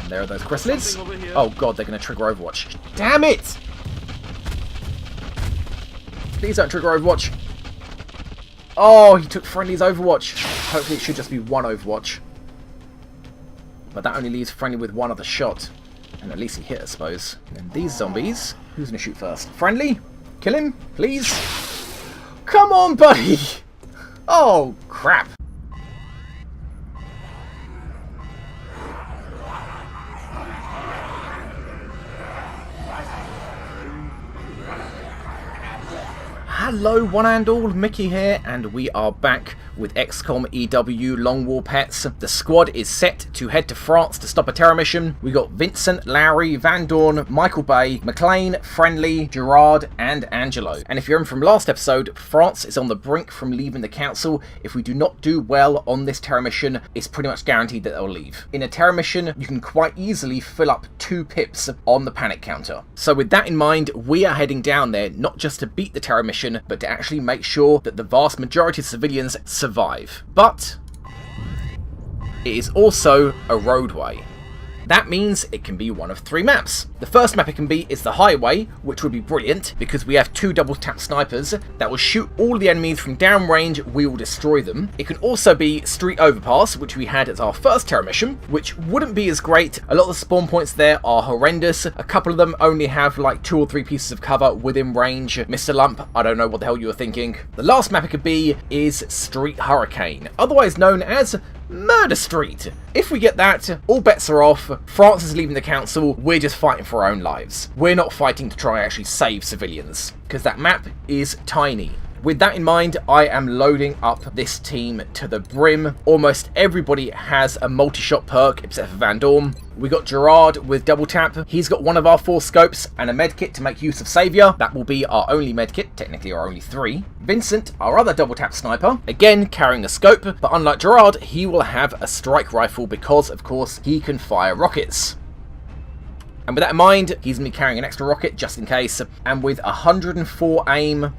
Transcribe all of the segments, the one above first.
And there are those chrysalids. Oh god, they're going to trigger Overwatch. Damn it! Please don't trigger Overwatch. Oh, he took friendly's Overwatch. Hopefully it should just be one Overwatch. But that only leaves friendly with one other shot. And at least he hit, I suppose. And then these zombies. Who's going to shoot first? Friendly? Kill him, please. Come on, buddy! Oh, crap. Hello one and all, Mickey here, and we are back with XCOM EW Long War Pets. The squad is set to head to France to stop a terror mission. We got Vincent, Larry, Van Dorn, Michael Bay, McLean, Friendly, Gerard, and Angelo. And if you're in from last episode, France is on the brink from leaving the council. If we do not do well on this terror mission, it's pretty much guaranteed that they'll leave. In a terror mission, you can quite easily fill up 2 pips on the panic counter. So with that in mind, we are heading down there not just to beat the terror mission, but to actually make sure that the vast majority of civilians survive. But it is also a roadway. That means it can be one of 3 maps. The first map it can be is the highway, which would be brilliant because we have 2 double tap snipers that will shoot all the enemies from downrange. We will destroy them. It can also be street overpass, which we had as our first terror mission, which wouldn't be as great. A lot of the spawn points there are horrendous. A couple of them only have like 2 or 3 pieces of cover within range. Mr. Lump, I don't know what the hell you were thinking. The last map it could be is Street Hurricane, otherwise known as Murder Street. If we get that, all bets are off. France is leaving the council. We're just fighting for our own lives. We're not fighting to try and actually save civilians, because that map is tiny. With that in mind, I am loading up this team to the brim. Almost everybody has a multi-shot perk except for Van Dorn. We got Gerard with double tap. He's got one of our 4 scopes and a medkit to make use of Saviour. That will be our only medkit, technically our only 3. Vincent, our other double tap sniper, again carrying a scope, but unlike Gerard, he will have a strike rifle because, of course, he can fire rockets. And with that in mind, he's going to be carrying an extra rocket just in case. And with 104 aim,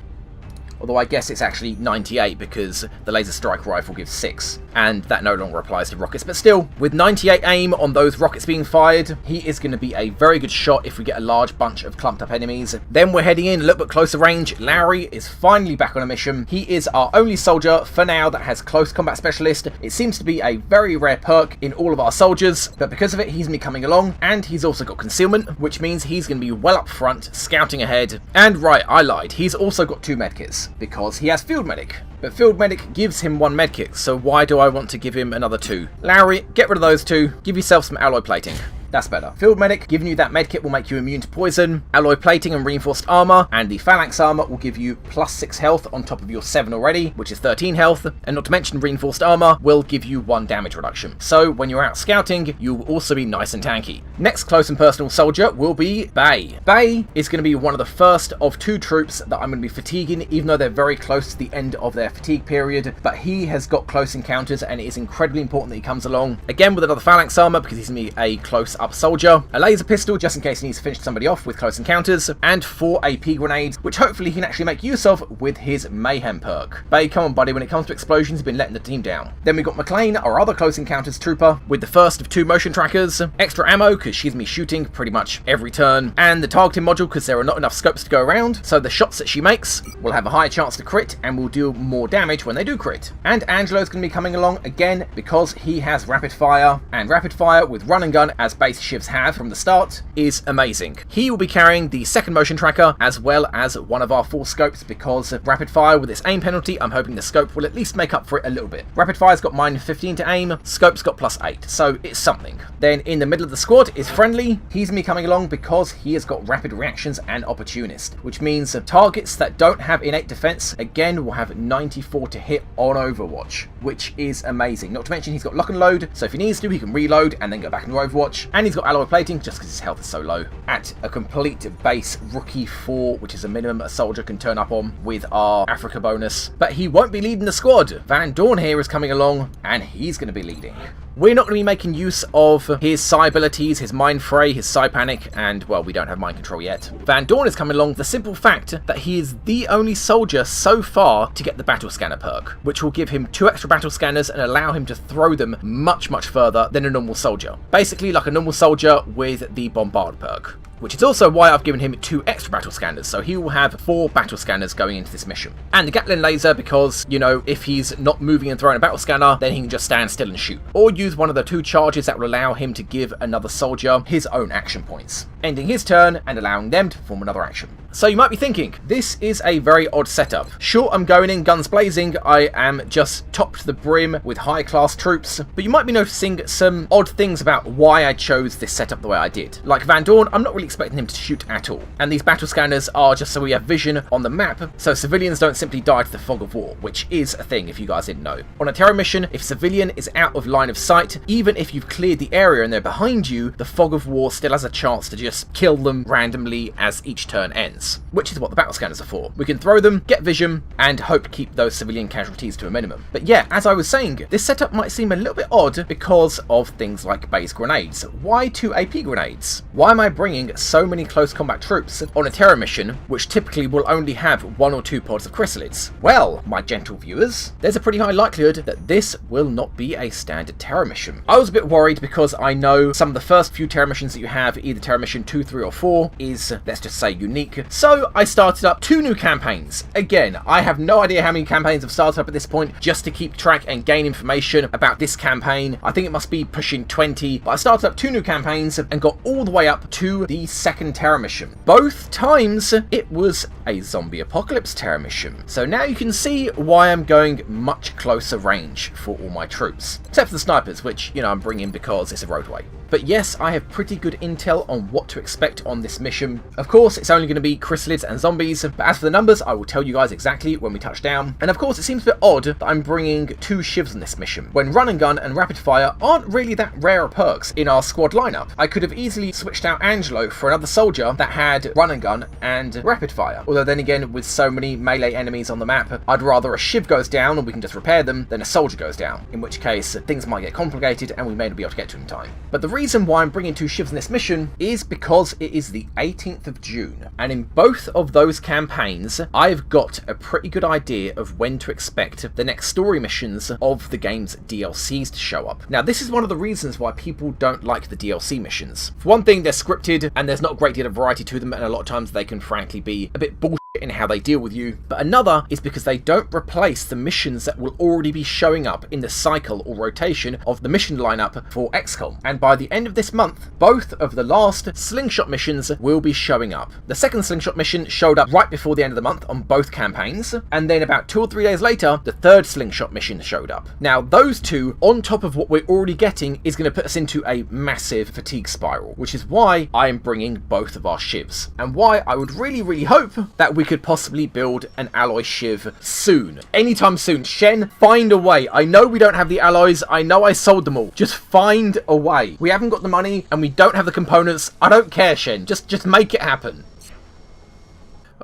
although I guess it's actually 98 because the laser strike rifle gives 6, and that no longer applies to rockets, but still, with 98 aim on those rockets being fired, he is going to be a very good shot if we get a large bunch of clumped up enemies. Then we're heading in a little bit closer range. Larry is finally back on a mission. He is our only soldier for now that has close combat specialist. It seems to be a very rare perk in all of our soldiers, but because of it, he's going to be coming along, and he's also got concealment, which means he's going to be well up front, scouting ahead. And right, I lied, he's also got 2 medkits, because he has Field Medic. But Field Medic gives him 1 medkit, so why do I want to give him another 2? Larry, get rid of those 2. Give yourself some alloy plating. That's better. Field Medic, giving you that medkit will make you immune to poison. Alloy plating and reinforced armor, and the phalanx armor will give you plus 6 health on top of your 7 already, which is 13 health. And not to mention reinforced armor will give you 1 damage reduction. So when you're out scouting, you will also be nice and tanky. Next close and personal soldier will be Bay. Bay is going to be one of the first of 2 troops that I'm going to be fatiguing, even though they're very close to the end of their fatigue period. But he has got close encounters, and it is incredibly important that he comes along. Again with another phalanx armor because he's going to be a close up soldier, a laser pistol just in case he needs to finish somebody off with close encounters, and 4 AP grenades, which hopefully he can actually make use of with his mayhem perk. Bay, come on buddy, when it comes to explosions, he's been letting the team down. Then we got McLean, our other close encounters trooper, with the first of 2 motion trackers, extra ammo because she's me shooting pretty much every turn, and the targeting module because there are not enough scopes to go around, so the shots that she makes will have a higher chance to crit and will deal more damage when they do crit. And Angelo's going to be coming along again because he has rapid fire, and rapid fire with run and gun as base shivs have from the start is amazing. He will be carrying the 2nd motion tracker as well as one of our 4 scopes because rapid fire with its aim penalty, I'm hoping the scope will at least make up for it a little bit. Rapid fire's got -15 to aim, scope's got +8, so it's something. Then in the middle of the squad is Friendly. He's me coming along because he has got rapid reactions and opportunist, which means targets that don't have innate defense again will have 94 to hit on Overwatch, which is amazing. Not to mention he's got lock and load, so if he needs to he can reload and then go back into Overwatch, and he's got alloy plating just because his health is so low. At a complete base rookie 4, which is a minimum a soldier can turn up on with our Africa bonus. But he won't be leading the squad. Van Dorn here is coming along and he's going to be leading. we're not going to be making use of his psi abilities, his Mind Fray, his Psi Panic, and, well, we don't have Mind Control yet. Van Dorn is coming along with the simple fact that he is the only soldier so far to get the Battle Scanner perk, which will give him 2 extra battle scanners and allow him to throw them much, much further than a normal soldier. Basically like a normal soldier with the Bombard perk. Which is also why I've given him 2 extra battle scanners, so he will have 4 battle scanners going into this mission. And the Gatling laser because, you know, if he's not moving and throwing a battle scanner, then he can just stand still and shoot. Or use one of the 2 charges that will allow him to give another soldier his own action points, ending his turn and allowing them to perform another action. So you might be thinking, this is a very odd setup. Sure, I'm going in guns blazing, I am just topped to the brim with high class troops, but you might be noticing some odd things about why I chose this setup the way I did. Like Van Dorn, I'm not really expecting him to shoot at all, and these battle scanners are just so we have vision on the map, so civilians don't simply die to the fog of war, which is a thing if you guys didn't know. On a terror mission, if a civilian is out of line of sight, even if you've cleared the area and they're behind you, the fog of war still has a chance to just kill them randomly as each turn ends. Which is what the battle scanners are for. We can throw them, get vision, and hope to keep those civilian casualties to a minimum. But yeah, as I was saying, this setup might seem a little bit odd because of things like base grenades. Why 2 AP grenades? Why am I bringing so many close combat troops on a terror mission, which typically will only have 1 or 2 pods of chrysalids? Well, my gentle viewers, there's a pretty high likelihood that this will not be a standard terror mission. I was a bit worried because I know some of the first few terror missions that you have, either terror mission 2, 3, or 4, is, let's just say, unique. So I started up 2 new campaigns. Again, I have no idea how many campaigns I've started up at this point, just to keep track and gain information about this campaign. I think it must be pushing 20, but I started up 2 new campaigns and got all the way up to the 2nd terror mission. Both times it was a zombie apocalypse terror mission. So now you can see why I'm going much closer range for all my troops. Except for the snipers, which, you know, I'm bringing because it's a roadway. But yes, I have pretty good intel on what to expect on this mission. Of course, it's only going to be chrysalids and zombies, but as for the numbers, I will tell you guys exactly when we touch down. And of course, it seems a bit odd that I'm bringing 2 shivs on this mission, when run and gun and rapid fire aren't really that rare perks in our squad lineup. I could have easily switched out Angelo for another soldier that had run and gun and rapid fire. Although then again, with so many melee enemies on the map, I'd rather a shiv goes down and we can just repair them than a soldier goes down, in which case things might get complicated and we may not be able to get to them in time. But the reason why I'm bringing 2 shivs in this mission is because it is the 18th of June, and in both of those campaigns I've got a pretty good idea of when to expect the next story missions of the game's DLCs to show up. Now this is one of the reasons why people don't like the DLC missions. For one thing, they're scripted and there's not a great deal of variety to them, and a lot of times they can frankly be a bit bullshit in how they deal with you. But another is because they don't replace the missions that will already be showing up in the cycle or rotation of the mission lineup for XCOM. And by the end of this month, both of the last slingshot missions will be showing up. The 2nd slingshot mission showed up right before the end of the month on both campaigns, and then about 2 or 3 days later, the 3rd slingshot mission showed up. Now those 2, on top of what we're already getting, is going to put us into a massive fatigue spiral, which is why I am bringing both of our shivs, and why I would really hope that we could possibly build an alloy shiv soon. Anytime soon. Shen, find a way. I know we don't have the alloys, I know I sold them all. Just find a way. We haven't got the money and we don't have the components. I don't care, Shen. Just make it happen.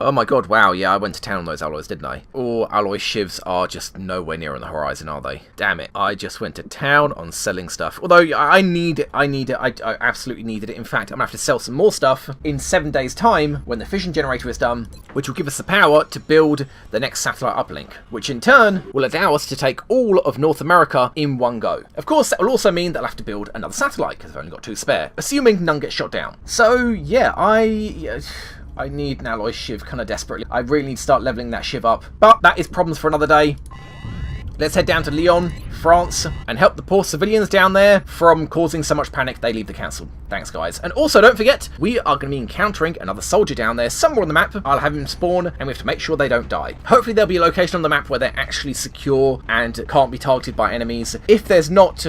Oh my god, wow, yeah, I went to town on those alloys, didn't I? All alloy shivs are just nowhere near on the horizon, are they? Damn it, I just went to town on selling stuff. Although, I need it, I absolutely needed it. In fact, I'm gonna have to sell some more stuff in 7 days' time when the fission generator is done, which will give us the power to build the next satellite uplink, which in turn will allow us to take all of North America in one go. Of course, that will also mean that I'll have to build another satellite, because I've only got 2 spare, assuming none get shot down. So, yeah, I need an alloy shiv kind of desperately. I really need to start leveling that shiv up. But that is problems for another day. Let's head down to Lyon, France, and help the poor civilians down there from causing so much panic they leave the council. Thanks, guys. And also, don't forget, we are going to be encountering another soldier down there somewhere on the map. I'll have him spawn, and we have to make sure they don't die. Hopefully, there'll be a location on the map where they're actually secure and can't be targeted by enemies. If there's not,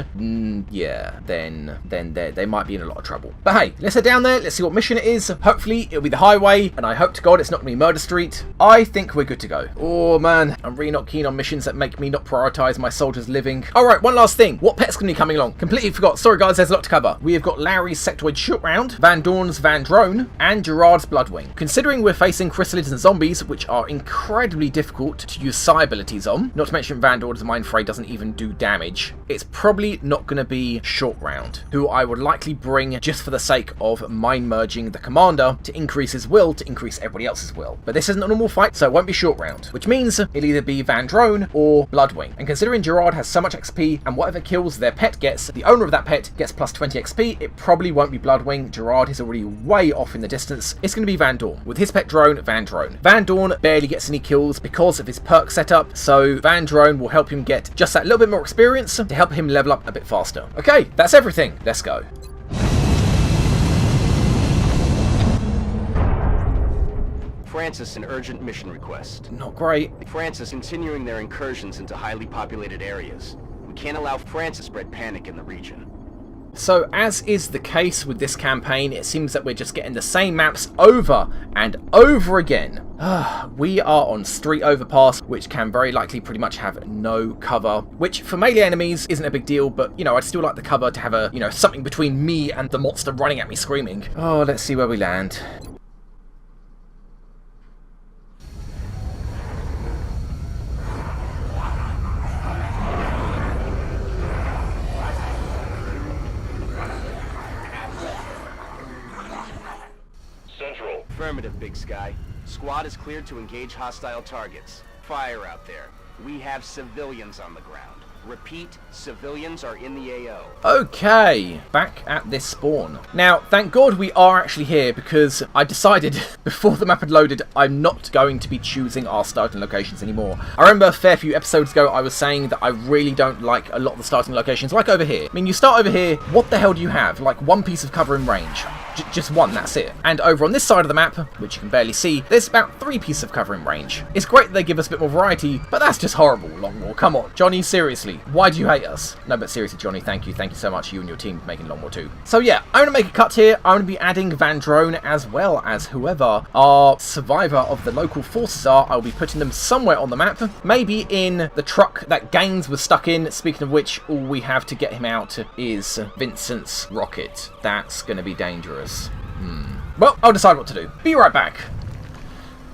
yeah, then they might be in a lot of trouble. But hey, let's head down there. Let's see what mission it is. Hopefully, it'll be the highway, and I hope to God it's not going to be Murder Street. I think we're good to go. Oh, man, I'm really not keen on missions that make me not prioritize prioritise my soldiers living. Alright, one last thing. What pet's going to be coming along? Completely forgot. Sorry guys, there's a lot to cover. We have got Larry's Sectoid Shoot Round, Van Dorn's Van Drone, and Gerard's Bloodwing. Considering we're facing chrysalids and zombies, which are incredibly difficult to use psi abilities on, not to mention Van Dorn's Mind Fray doesn't even do damage, it's probably not going to be Short Round, who I would likely bring just for the sake of mind merging the commander to increase his will to increase everybody else's will. But this isn't a normal fight, so it won't be Short Round, which means it'll either be Van Drone or Bloodwing. And considering Gerard has so much XP, and whatever kills their pet gets, the owner of that pet gets plus 20 XP, it probably won't be Bloodwing. Gerard is already way off in the distance. It's going to be Van Dorn, with his pet drone, Van Drone. Van Dorn barely gets any kills because of his perk setup, so Van Drone will help him get just that little bit more experience to help him level up a bit faster. Okay, that's everything. Let's go. Francis, an urgent mission request. Not great. Francis continuing their incursions into highly populated areas. We can't allow Francis to spread panic in the region. So, as is the case with this campaign, it seems that we're just getting the same maps over and over again. We are on Street Overpass, which can very likely pretty much have no cover, which for melee enemies isn't a big deal, but, you know, I'd still like the cover to have a, you know, something between me and the monster running at me screaming. Oh, let's see where we land. Affirmative, Big Sky. Squad is cleared to engage hostile targets. Fire out there. We have civilians on the ground. Repeat, civilians are in the AO. Okay, back at this spawn. Now, thank God we are actually here, because I decided before the map had loaded I'm not going to be choosing our starting locations anymore. I remember a fair few episodes ago I was saying that I really don't like a lot of the starting locations, like over here. I mean, you start over here, what the hell do you have? Like one piece of cover in range. Just one, that's it. And over on this side of the map, which you can barely see, there's about 3 pieces of cover in range. It's great that they give us a bit more variety, but that's just horrible, Longmore. Come on, Johnny, seriously. Why do you hate us? No, but seriously, Johnny, thank you so much, you and your team for making Longmore 2. So yeah, I'm going to make a cut here. I'm going to be adding Van Drone as well as whoever our survivor of the local forces are. I'll be putting them somewhere on the map. Maybe in the truck that Gaines was stuck in. Speaking of which, all we have to get him out is Vincent's rocket. That's going to be dangerous. Well, I'll decide what to do. Be right back.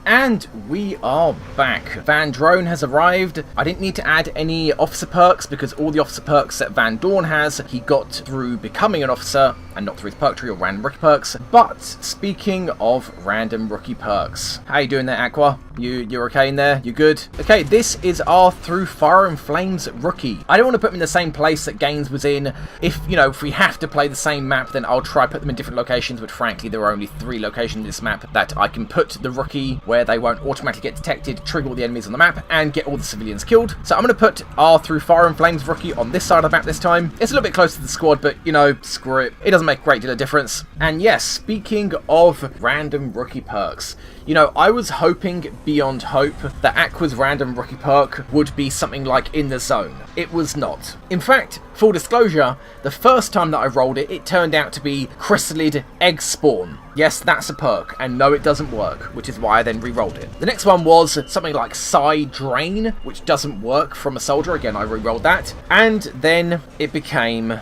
And we are back. Van Drone has arrived. I didn't need to add any officer perks because all the officer perks that Van Dorn has, he got through becoming an officer and not through his perk tree or random rookie perks. But speaking of random rookie perks, how you doing there, Aqua? You're okay in there? You good? Okay, this is our Through Fire and Flames rookie. I don't want to put him in the same place that Gaines was in. If, you know, if we have to play the same map, then I'll try put them in different locations, but frankly, there are only 3 locations in this map that I can put the rookie where they won't automatically get detected, trigger all the enemies on the map, and get all the civilians killed. So I'm going to put our Through Fire and Flames rookie on this side of the map this time. It's a little bit closer to the squad, but, you know, screw it. It doesn't make a great deal of difference. And yes, speaking of random rookie perks, you know, I was hoping beyond hope that Aqua's random rookie perk would be something like In the Zone. It was not. In fact, full disclosure, the first time that I rolled it, it turned out to be Chrysalid Egg Spawn. Yes, that's a perk, and no, it doesn't work, which is why I then re-rolled it. The next one was something like Psi Drain, which doesn't work from a soldier. Again, I re-rolled that. And then it became,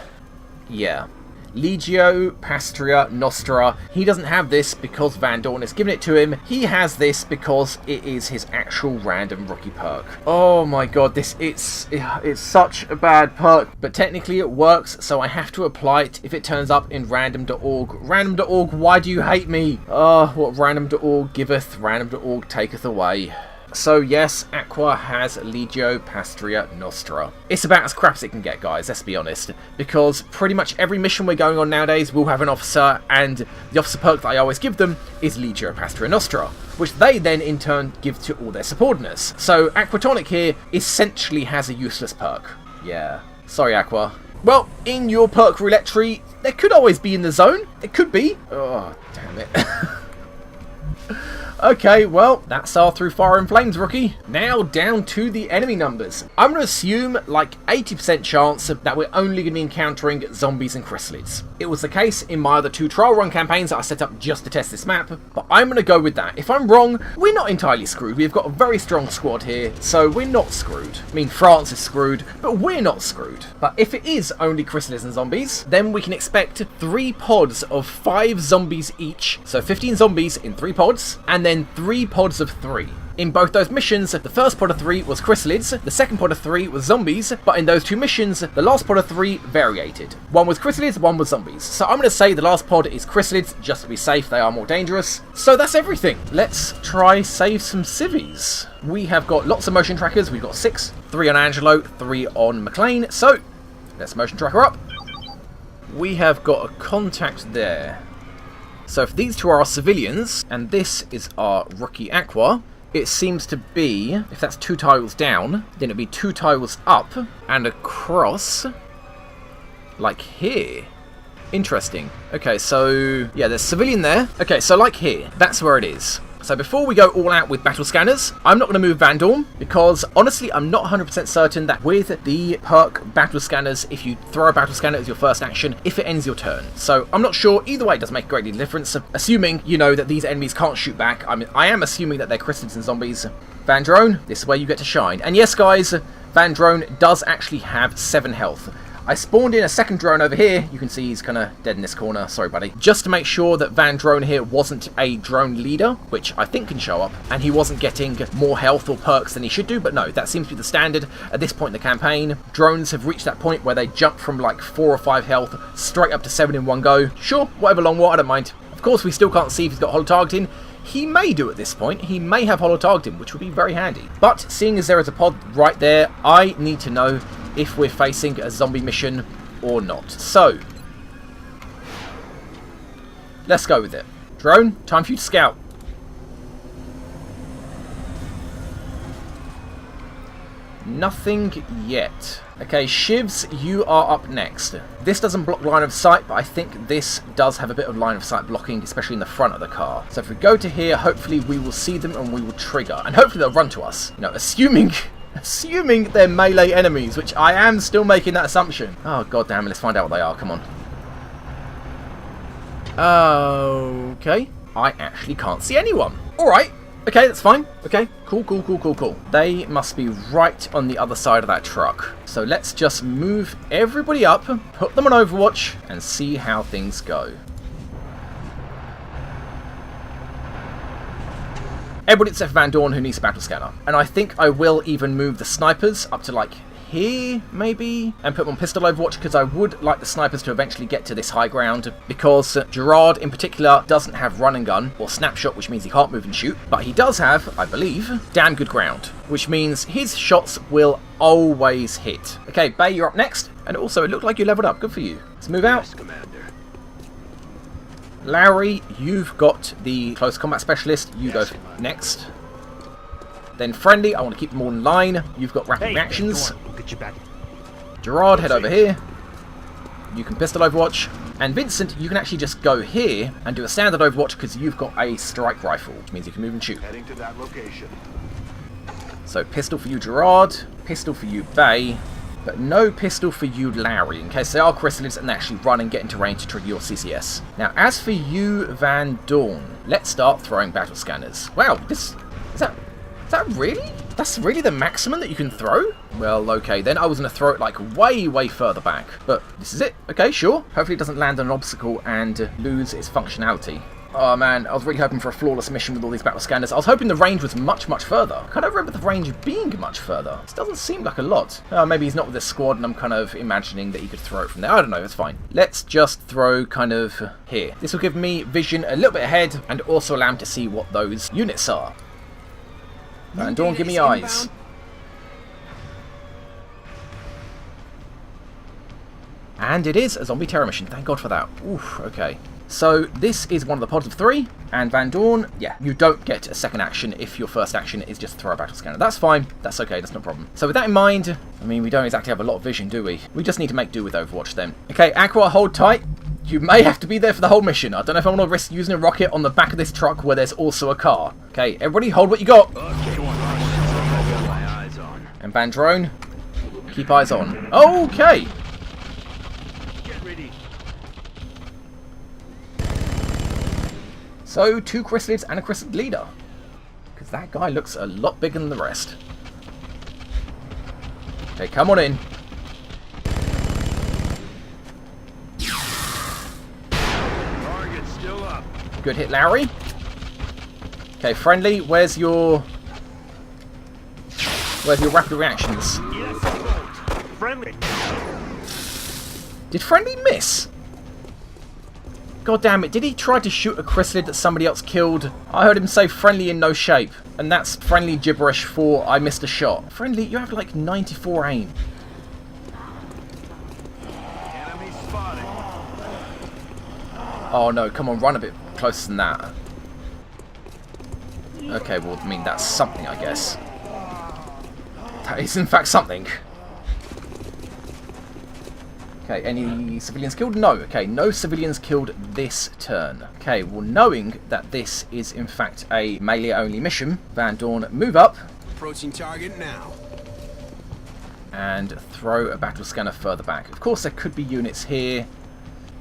yeah, Legio Pastria Nostra. He doesn't have this because Van Dorn has given it to him. He has this because it is his actual random rookie perk. Oh my god, it's such a bad perk, but technically it works, so I have to apply it if it turns up in random.org. Random.org, why do you hate me? Oh, what random.org giveth, random.org taketh away. So yes, Aqua has Legio Pastria Nostra. It's about as crap as it can get, guys, let's be honest. Because pretty much every mission we're going on nowadays will have an officer, and the officer perk that I always give them is Legio Pastria Nostra, which they then in turn give to all their subordinates. So Aquatonic here essentially has a useless perk. Yeah. Sorry, Aqua. Well, in your perk roulette tree, there could always be In the Zone. It could be. Oh, damn it. Okay, well, that's our through fire and flames, rookie. Now down to the enemy numbers. I'm going to assume like 80% chance that we're only going to be encountering zombies and chrysalids. It was the case in my other 2 trial run campaigns that I set up just to test this map, but I'm going to go with that. If I'm wrong, we're not entirely screwed. We've got a very strong squad here, so we're not screwed. I mean, France is screwed, but we're not screwed. But if it is only chrysalids and zombies, then we can expect 3 pods of 5 zombies each, so 15 zombies in 3 pods, and then 3 pods of 3. In both those missions, the first pod of 3 was chrysalids, the second pod of 3 was zombies, but in those 2 missions, the last pod of 3 variated. One was chrysalids, one was zombies. So I'm going to say the last pod is chrysalids, just to be safe, they are more dangerous. So that's everything. Let's try save some civvies. We have got lots of motion trackers, we've got 6, 3 on Angelo, 3 on McLean, so let's motion tracker up. We have got a contact there. So if these 2 are our civilians, and this is our rookie Aqua, it seems to be, if that's 2 tiles down, then it'd be 2 tiles up and across, like here. Interesting. Okay, so, yeah, there's civilian there. Okay, so like here, that's where it is. So before we go all out with battle scanners, I'm not going to move Van Dorn, because honestly I'm not 100% certain that with the perk battle scanners, if you throw a battle scanner as your first action, if it ends your turn. So I'm not sure, either way it doesn't make a great deal of difference, assuming, you know, that these enemies can't shoot back. I am assuming that they're chrysalids and zombies. Van Drone, this is where you get to shine. And yes guys, Van Drone does actually have 7 health. I spawned in a second drone over here. You can see he's kind of dead in this corner. Sorry, buddy. Just to make sure that Van Drone here wasn't a drone leader, which I think can show up, and he wasn't getting more health or perks than he should do. But no, that seems to be the standard at this point in the campaign. Drones have reached that point where they jump from like 4 or 5 health straight up to 7 in one go. Sure, whatever long war, I don't mind. Of course, we still can't see if he's got holo targeting. He may do at this point. He may have holo targeting, which would be very handy. But seeing as there is a pod right there, I need to know if we're facing a zombie mission or not. So, let's go with it. Drone, time for you to scout. Nothing yet. Okay, Shivs, you are up next. This doesn't block line of sight, but I think this does have a bit of line of sight blocking, especially in the front of the car. So if we go to here, hopefully we will see them and we will trigger. And hopefully they'll run to us. You know, assuming they're melee enemies, which I am still making that assumption. Oh, god damn it, let's find out what they are. Come on. Okay. I actually can't see anyone. Alright. Okay, that's fine. Okay, cool. They must be right on the other side of that truck. So let's just move everybody up, put them on Overwatch, and see how things go. Everybody except Van Dorn who needs a battle scanner. And I think I will even move the snipers up to like here, maybe, and put them on pistol overwatch, because I would like the snipers to eventually get to this high ground, because Gerard in particular doesn't have run and gun, or snapshot, which means he can't move and shoot, but he does have, I believe, damn good ground, which means his shots will always hit. Okay, Bay, you're up next, and also it looked like you leveled up, good for you. Let's move out. Yes, Commander. Lowry, you've got the close combat specialist, you go next. Then Friendly, I want to keep them all in line. You've got rapid reactions. We'll get you back. Gerard, head over here. You can pistol overwatch. And Vincent, you can actually just go here and do a standard overwatch because you've got a strike rifle, which means you can move and shoot. Heading to that location. So pistol for you, Gerard. Pistol for you, Bay. But no pistol for you, Lowry, in case they are chrysalids and they actually run and get into range to trigger your CCS. Now, as for you, Van Dorn, let's start throwing battle scanners. Wow, is that really? That's really the maximum that you can throw? Well, okay, then I was going to throw it like way further back. But this is it. Okay, sure. Hopefully it doesn't land on an obstacle and lose its functionality. Oh man, I was really hoping for a flawless mission with all these battle scanners. I was hoping the range was much further. I can't remember the range being much further. This doesn't seem like a lot. Maybe he's not with this squad and I'm kind of imagining that he could throw it from there. I don't know, it's fine. Let's just throw kind of here. This will give me vision a little bit ahead and also allow him to see what those units are. Van Dorn, give me eyes. And it is a zombie terror mission. Thank God for that. Oof, okay. So this is one of the pods of 3, and Van Dorn, yeah, you don't get a second action if your first action is just throw a battle scanner. That's fine. That's okay. That's no problem. So with that in mind, I mean, we don't exactly have a lot of vision, do we? We just need to make do with Overwatch then. Okay, Aqua, hold tight. You may have to be there for the whole mission. I don't know if I want to risk using a rocket on the back of this truck where there's also a car. Okay, everybody hold what you got. And ban drone, keep eyes on. Okay. Get ready. So, 2 chrysalids and a chrysalid leader. Because that guy looks a lot bigger than the rest. Okay, come on in. Target's still up. Good hit, Larry. Okay, friendly, where's your rapid reactions? Yes, friendly. Did friendly miss? God damn it, did he try to shoot a chrysalid that somebody else killed? I heard him say friendly in no shape. And that's friendly gibberish for I missed a shot. Friendly, you have like 94 aim. Enemy spotted. Oh no, come on, run a bit closer than that. Okay, well, I mean, that's something, I guess. That is in fact something. Okay, any civilians killed? No. Okay, no civilians killed this turn. Okay, well, knowing that this is in fact a melee-only mission, Van Dorn, move up. Approaching target now. And throw a battle scanner further back. Of course, there could be units here,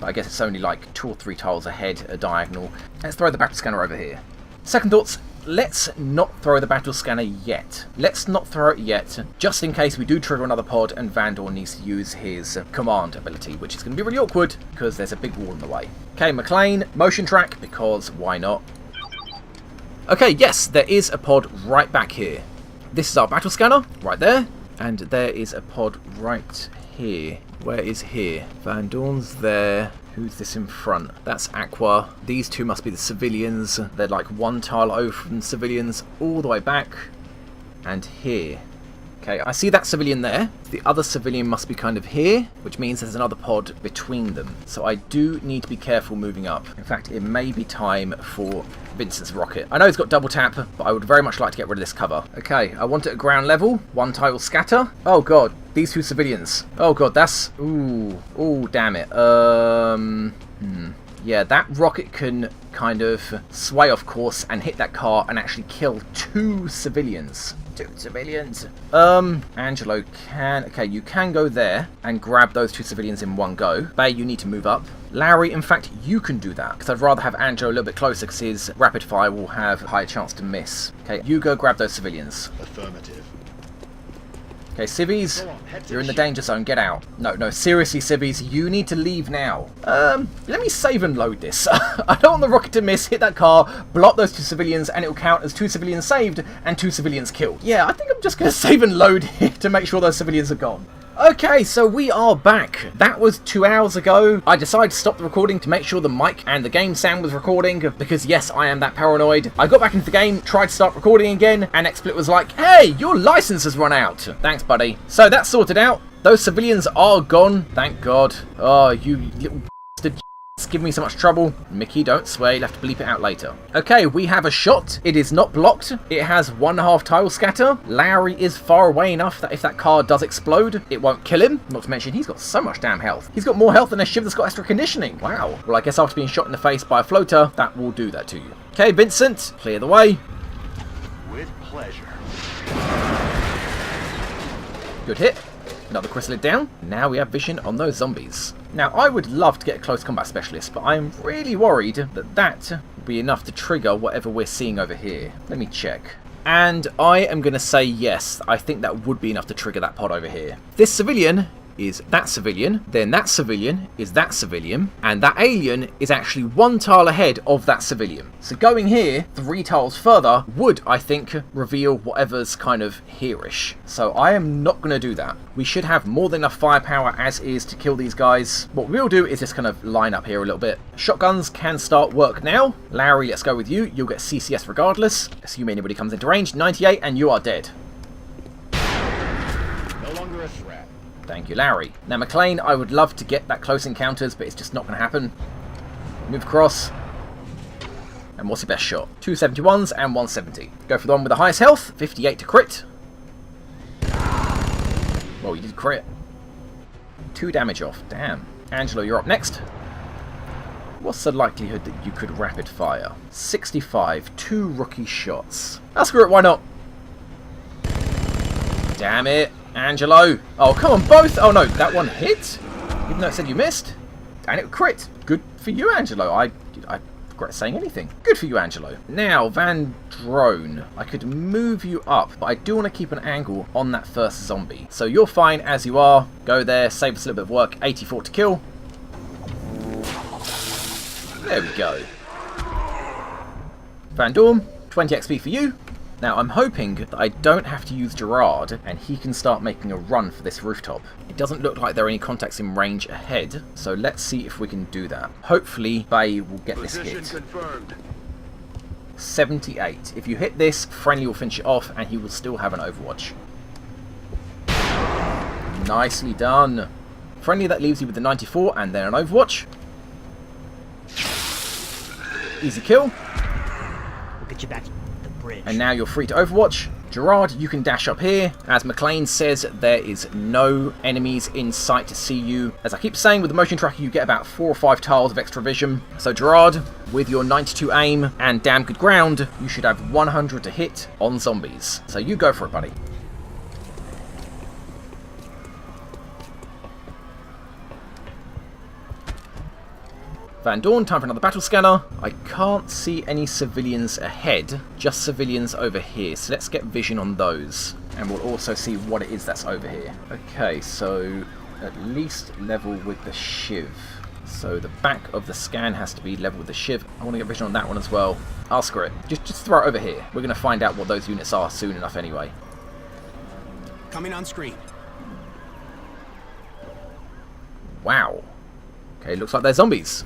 but I guess it's only like 2 or 3 tiles ahead, a diagonal. Let's throw the battle scanner over here. Second thoughts. Let's not throw the battle scanner yet. Let's not throw it yet, just in case we do trigger another pod and Van Dorn needs to use his command ability, which is going to be really awkward because there's a big wall in the way. Okay, McLean, motion track, because why not? Okay, yes, there is a pod right back here. This is our battle scanner, right there, and there is a pod right here. Where is here? Van Dorn's there. Who's this in front? That's Aqua. These 2 must be the civilians. They're like 1 tile over from the civilians all the way back. And here. Okay, I see that civilian there. The other civilian must be kind of here, which means there's another pod between them. So I do need to be careful moving up. In fact, it may be time for Vincent's rocket. I know he's got double tap, but I would very much like to get rid of this cover. Okay, I want it at ground level. 1 tile scatter. Oh god, these 2 civilians. Oh god, that's... Ooh, damn it. Yeah, that rocket can kind of sway off course and hit that car and actually kill 2 civilians. 2 civilians. Angelo can... Okay, you can go there and grab those 2 civilians in one go. Bay, you need to move up. Larry, in fact, you can do that, because I'd rather have Angelo a little bit closer, because his rapid fire will have a higher chance to miss. Okay, you go grab those civilians. Affirmative. Okay, civvies, you're in the danger zone, get out. No, seriously, civvies, you need to leave now. Let me save and load this. I don't want the rocket to miss, hit that car, block those 2 civilians, and it will count as 2 civilians saved and 2 civilians killed. Yeah, I think I'm just going to save and load here to make sure those civilians are gone. Okay, so we are back. That was 2 hours ago. I decided to stop the recording to make sure the mic and the game sound was recording, because yes, I am that paranoid. I got back into the game, tried to start recording again, and XSplit was like, hey, your license has run out. Thanks, buddy. So that's sorted out. Those civilians are gone, thank God. Oh, you little bastard. It's giving me so much trouble. Mickey, don't swear, you'll have to bleep it out later. Okay, we have a shot. It is not blocked. It has 1.5 tile scatter. Larry is far away enough that if that car does explode, it won't kill him. Not to mention, he's got so much damn health. He's got more health than a ship that's got extra conditioning. Wow. Well, I guess after being shot in the face by a floater, that will do that to you. Okay, Vincent, clear the way. With pleasure. Good hit. Another chrysalid down. Now we have vision on those zombies. Now, I would love to get a close combat specialist, but I'm really worried that that will be enough to trigger whatever we're seeing over here. Let me check. And I am going to say yes. I think that would be enough to trigger that pod over here. This civilian is that civilian, then that civilian is that civilian, and that alien is actually 1 tile ahead of that civilian. So going here 3 tiles further would, I think, reveal whatever's kind of here-ish. So I am not going to do that. We should have more than enough firepower as is to kill these guys. What we'll do is just kind of line up here a little bit. Shotguns can start work now. Larry, let's go with you. You'll get CCS regardless. Assume anybody comes into range. 98 and you are dead. No longer a threat. Thank you, Larry. Now, McLean, I would love to get that close encounters, but it's just not going to happen. Move across. And what's your best shot? 271s and 170. Go for the one with the highest health. 58 to crit. Well, you did crit. 2 damage off. Damn. Angelo, you're up next. What's the likelihood that you could rapid fire? 65, 2 rookie shots. Ah, screw it, why not? Damn it, Angelo. Oh, come on, both. Oh no, that one hit? Even though it said you missed. And it crit. Good for you, Angelo. I regret saying anything. Good for you, Angelo. Now, Van Drone. I could move you up, but I do want to keep an angle on that first zombie. So you're fine as you are. Go there, save us a little bit of work. 84 to kill. There we go. Van Dorn, 20 XP for you. Now, I'm hoping that I don't have to use Gerard, and he can start making a run for this rooftop. It doesn't look like there are any contacts in range ahead, so let's see if we can do that. Hopefully, Bay will get this hit. Confirmed. 78. If you hit this, Friendly will finish it off, and he will still have an Overwatch. Nicely done. Friendly, that leaves you with the 94, and then an Overwatch. Easy kill. We'll get you back to the bridge. And now you're free to Overwatch. Gerard, you can dash up here. As McLean says, there is no enemies in sight to see you. As I keep saying, with the motion tracker you get about 4 or 5 tiles of extra vision. So Gerard, with your 92 aim and damn good ground, you should have 100 to hit on zombies. So you go for it, buddy. Van Dorn, time for another battle scanner. I can't see any civilians ahead, just civilians over here. So let's get vision on those. And we'll also see what it is that's over here. Okay, so at least level with the Shiv. So the back of the scan has to be level with the Shiv. I want to get vision on that one as well. I'll screw it. Just throw it over here. We're going to find out what those units are soon enough anyway. Coming on screen. Wow. Okay, looks like they're zombies.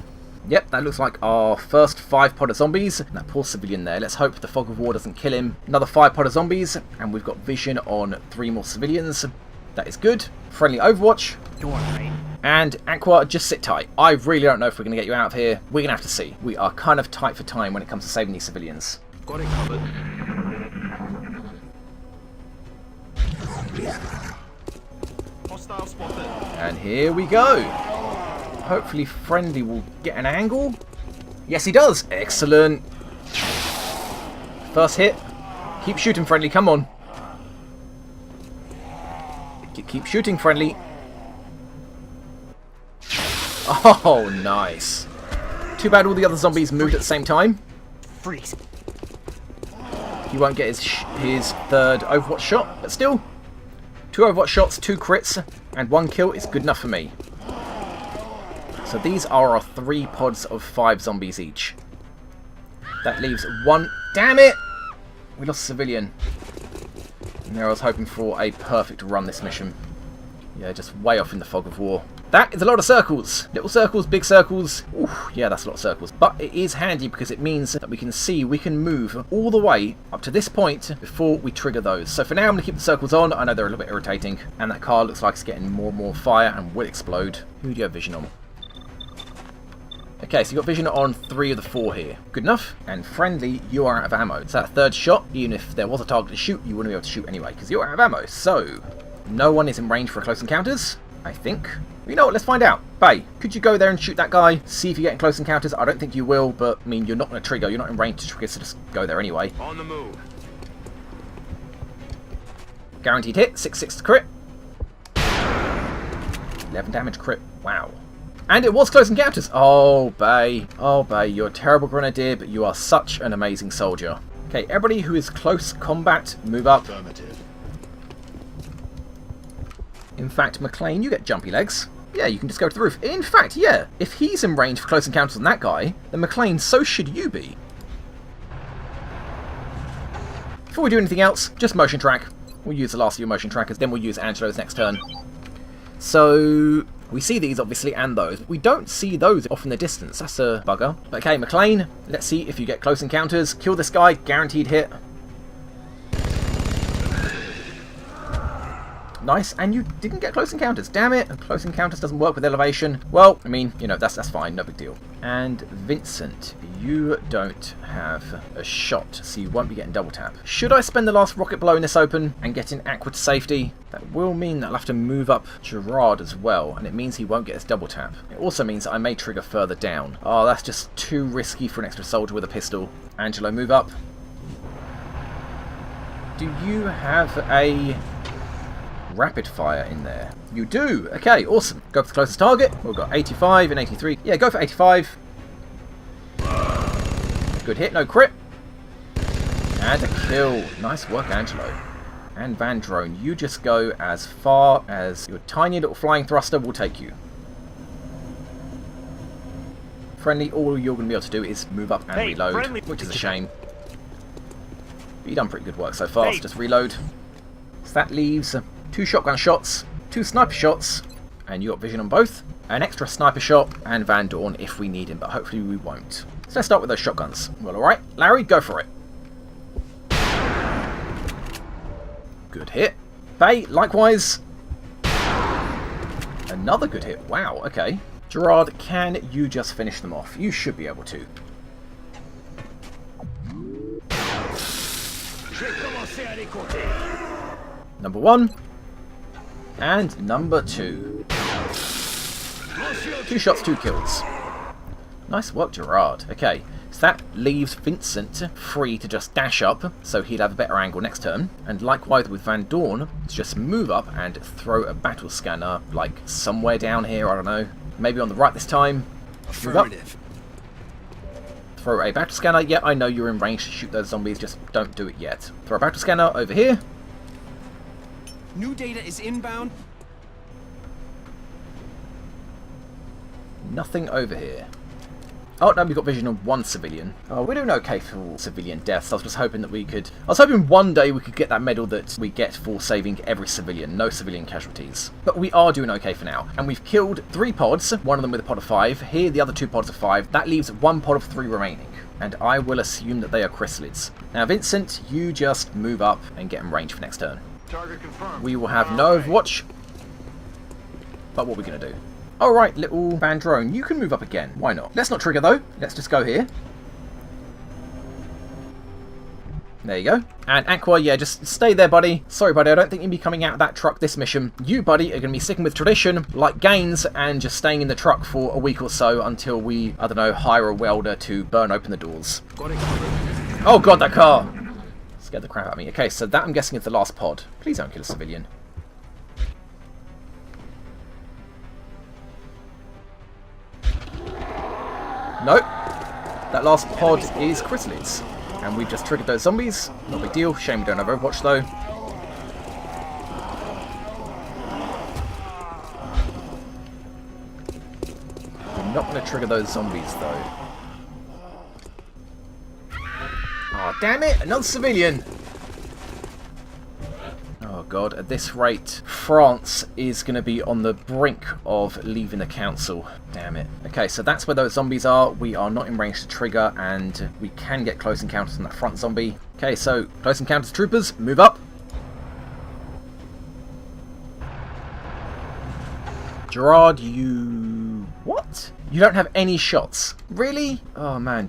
Yep, that looks like our first 5 pod of zombies. And that poor civilian there. Let's hope the fog of war doesn't kill him. Another 5 pod of zombies. And we've got vision on 3 more civilians. That is good. Friendly Overwatch. Door, right? And Aqua, just sit tight. I really don't know if we're going to get you out of here. We're going to have to see. We are kind of tight for time when it comes to saving these civilians. Got it covered. Hostile spotted. And here we go. Hopefully Friendly will get an angle. Yes, he does. Excellent. First hit. Keep shooting, Friendly. Come on. Keep shooting, Friendly. Oh, nice. Too bad all the other zombies moved at the same time. Freeze. He won't get his third Overwatch shot, but still. 2 Overwatch shots, 2 crits, and 1 kill is good enough for me. So these are our 3 pods of 5 zombies each. That leaves 1... Damn it! We lost a civilian. And there I was hoping for a perfect run this mission. Yeah, just way off in the fog of war. That is a lot of circles. Little circles, big circles. Ooh, yeah, that's a lot of circles. But it is handy because it means that we can move all the way up to this point before we trigger those. So for now, I'm going to keep the circles on. I know they're a little bit irritating. And that car looks like it's getting more and more fire and will explode. Who do you have vision on? Okay, so you've got vision on 3 of the 4 here. Good enough. And Friendly, you are out of ammo. So that third shot, even if there was a target to shoot, you wouldn't be able to shoot anyway because you're out of ammo. So, no one is in range for close encounters, I think. You know what, let's find out. Bay, could you go there and shoot that guy? See if you get in close encounters. I don't think you will, but, I mean, you're not going to trigger. You're not in range to trigger, so just go there anyway. On the move. Guaranteed hit, 6/6 to crit. 11 damage crit, wow. And it was close encounters. Oh, Bay. Oh, Bay, you're a terrible grenadier, but you are such an amazing soldier. Okay, everybody who is close combat, move up. Affirmative. In fact, McLean, you get jumpy legs. Yeah, you can just go to the roof. In fact, yeah, if he's in range for close encounters on that guy, then McLean, so should you be. Before we do anything else, just motion track. We'll use the last of your motion trackers, then we'll use Angelo's next turn. So, we see these, obviously, and those. We don't see those off in the distance. That's a bugger. Okay, McLean, let's see if you get close encounters. Kill this guy, guaranteed hit. Nice, and you didn't get close encounters. Damn it, close encounters doesn't work with elevation. Well, I mean, you know, that's fine, no big deal. And Vincent, you don't have a shot, so you won't be getting double tap. Should I spend the last rocket blow in this open and get in Aqua to safety? That will mean that I'll have to move up Gerard as well, and it means he won't get his double tap. It also means that I may trigger further down. Oh, that's just too risky for an extra soldier with a pistol. Angelo, move up. Do you have a rapid fire in there? You do! Okay, awesome. Go for the closest target. We've got 85 and 83. Yeah, go for 85. Good hit, no crit. And a kill. Nice work, Angelo. And Van Drone, you just go as far as your tiny little flying thruster will take you. Friendly, all you're going to be able to do is move up and reload, friendly. which is a shame. But you've done pretty good work so far, so just reload. So that leaves 2 shotgun shots, 2 sniper shots, and you got vision on both. An extra sniper shot, and Van Dorn if we need him, but hopefully we won't. So let's start with those shotguns. Well, alright. Larry, go for it. Good hit. Bay, likewise. Another good hit. Wow, okay. Gerard, can you just finish them off? You should be able to. Number 1. And number 2. 2 shots, 2 kills. Nice work, Gerard. Okay, so that leaves Vincent free to just dash up, so he'd have a better angle next turn. And likewise with Van Dorn, just move up and throw a battle scanner, like somewhere down here, I don't know. Maybe on the right this time. Move up. Throw a battle scanner. Yeah, I know you're in range to shoot those zombies, just don't do it yet. Throw a battle scanner over here. New data is inbound. Nothing over here. Oh, no, we've got vision of 1 civilian. Oh, we're doing okay for civilian deaths. I was just hoping that we could... I was hoping one day we could get that medal that we get for saving every civilian. No civilian casualties. But we are doing okay for now. And we've killed 3 pods, one of them with a pod of 5. Here, the other 2 pods of 5. That leaves 1 pod of 3 remaining. And I will assume that they are chrysalids. Now, Vincent, you just move up and get in range for next turn. Target confirmed. We will have no overwatch. But what are we going to do? Alright, little Van Drone, you can move up again. Why not? Let's not trigger though. Let's just go here. There you go. And Aqua, yeah, just stay there, buddy. Sorry, buddy, I don't think you'll be coming out of that truck this mission. You, buddy, are going to be sticking with tradition, like Gaines, and just staying in the truck for a week or so until we, I don't know, hire a welder to burn open the doors. Oh god, that car! Scared the crap out of me. Okay, so that I'm guessing is the last pod. Please don't kill a civilian. Nope. That last pod is chrysalids. And we've just triggered those zombies. No big deal. Shame we don't have Overwatch though. We're not going to trigger those zombies though. Oh, damn it! Another civilian! Oh god, at this rate, France is going to be on the brink of leaving the council. Damn it. Okay, so that's where those zombies are. We are not in range to trigger, and we can get close encounters on that front zombie. Okay, so close encounters troopers, move up. Gerard, you... What? You don't have any shots? Really? Oh man.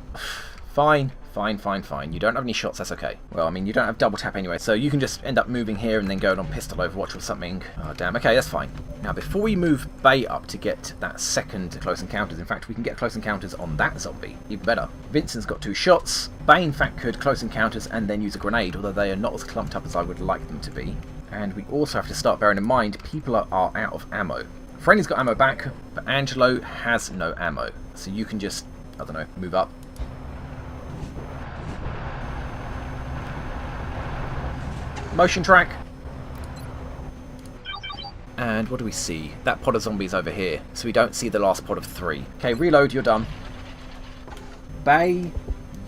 Fine. Fine. You don't have any shots, that's okay. Well, I mean, you don't have double tap anyway, so you can just end up moving here and then going on pistol overwatch or something. Oh, damn. Okay, that's fine. Now, before we move Bay up to get that second close encounters, in fact, we can get close encounters on that zombie. Even better. Vincent's got 2 shots. Bay, in fact, could close encounters and then use a grenade, although they are not as clumped up as I would like them to be. And we also have to start bearing in mind, people are out of ammo. Friendly's got ammo back, but Angelo has no ammo. So you can just, I don't know, move up. Motion track. And what do we see? That pod of zombies over here. So we don't see the last pod of 3. Okay, reload, you're done. Bay,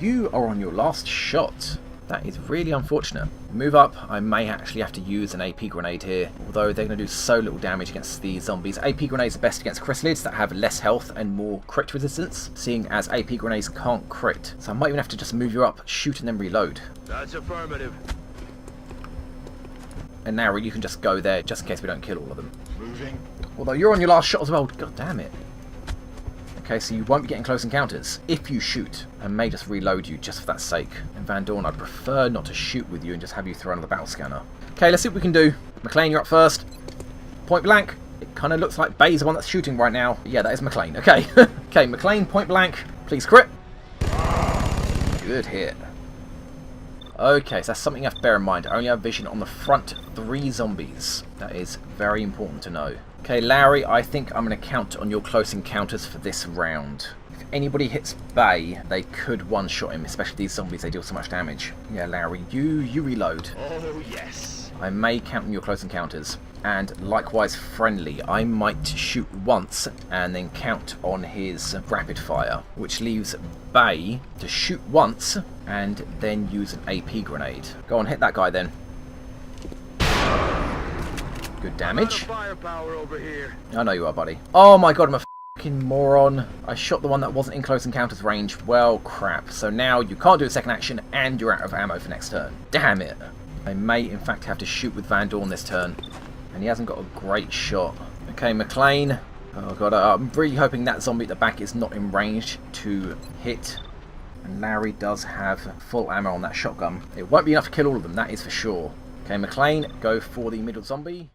you are on your last shot. That is really unfortunate. Move up. I may actually have to use an AP grenade here, although they're going to do so little damage against the zombies. AP grenades are best against chrysalids that have less health and more crit resistance, seeing as AP grenades can't crit. So I might even have to just move you up, shoot and then reload. That's affirmative. And now you can just go there just in case we don't kill all of them. Moving. Although you're on your last shot as well. God damn it. Okay, so you won't be getting close encounters if you shoot. I may just reload you just for that sake. And Van Dorn, I'd prefer not to shoot with you and just have you throw another battle scanner. Okay, let's see what we can do. McLean, you're up first. Point blank. It kind of looks like Bay's the one that's shooting right now. Yeah, that is McLean. Okay. Okay, McLean, point blank. Please crit. Good hit. Okay, so that's something you have to bear in mind. I only have vision on the front 3 zombies. That is very important to know. Okay, Larry, I think I'm going to count on your close encounters for this round. If anybody hits Bay, they could one-shot him, especially these zombies, they deal so much damage. Yeah, Larry, you reload. Oh, yes. I may count on your close encounters. And likewise, Friendly, I might shoot once and then count on his rapid fire, which leaves Bay to shoot once and then use an AP grenade. Go on, hit that guy then. Good damage. Firepower over here. I know you are, buddy. Oh my god, I'm a fucking moron. I shot the one that wasn't in close encounters range. Well, crap. So now you can't do a second action and you're out of ammo for next turn. Damn it. I may, in fact, have to shoot with Van Dorn this turn. And he hasn't got a great shot. Okay, McLean. Oh god, I'm really hoping that zombie at the back is not in range to hit. And Larry does have full ammo on that shotgun. It won't be enough to kill all of them, that is for sure. Okay, McLean, go for the middle zombie.